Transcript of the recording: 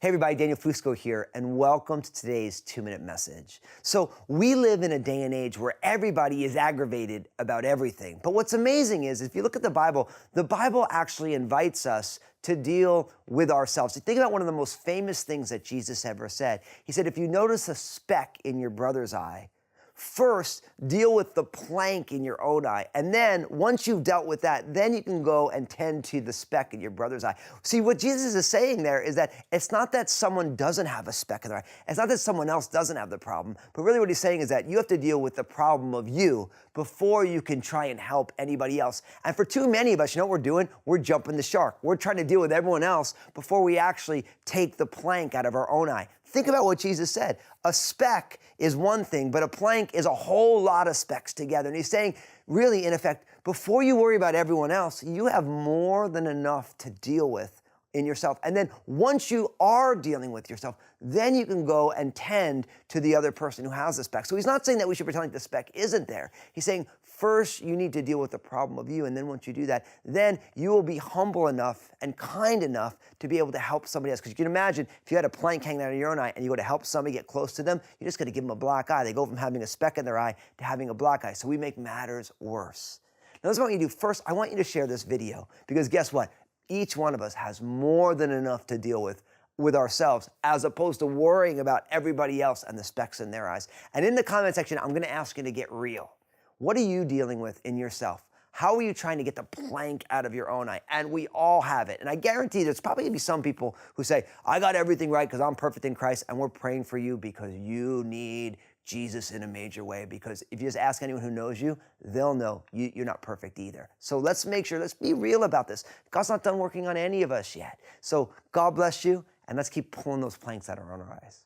Hey everybody, Daniel Fusco here, and welcome to today's 2-minute message. So we live in a day and age where everybody is aggravated about everything. But what's amazing is, if you look at the Bible actually invites us to deal with ourselves. Think about one of the most famous things that Jesus ever said. He said, if you notice a speck in your brother's eye, first, deal with the plank in your own eye. And then, once you've dealt with that, then you can go and tend to the speck in your brother's eye. See, what Jesus is saying there is that it's not that someone doesn't have a speck in their eye. It's not that someone else doesn't have the problem. But really what he's saying is that you have to deal with the problem of you before you can try and help anybody else. And for too many of us, you know what we're doing? We're jumping the shark. We're trying to deal with everyone else before we actually take the plank out of our own eye. Think about what Jesus said. A speck is one thing, but a plank is a whole lot of specks together. And he's saying, really, in effect, before you worry about everyone else, you have more than enough to deal with in yourself. And then once you are dealing with yourself, then you can go and tend to the other person who has the speck. So he's not saying that we should pretend like the speck isn't there. He's saying first you need to deal with the problem of you, and then once you do that, then you will be humble enough and kind enough to be able to help somebody else. Because you can imagine if you had a plank hanging out of your own eye and you go to help somebody get close to them, you're just going to give them a black eye. They go from having a speck in their eye to having a black eye. So we make matters worse. Now, this is what I want you to do. First, I want you to share this video, because guess what? Each one of us has more than enough to deal with ourselves, as opposed to worrying about everybody else and the specks in their eyes. And in the comment section, I'm going to ask you to get real. What are you dealing with in yourself? How are you trying to get the plank out of your own eye? And we all have it. And I guarantee there's probably going to be some people who say, I got everything right because I'm perfect in Christ, and we're praying for you because you need Jesus in a major way. Because if you just ask anyone who knows you, they'll know you're not perfect either. So let's make sure, let's be real about this. God's not done working on any of us yet. So God bless you, and let's keep pulling those planks out of our own eyes.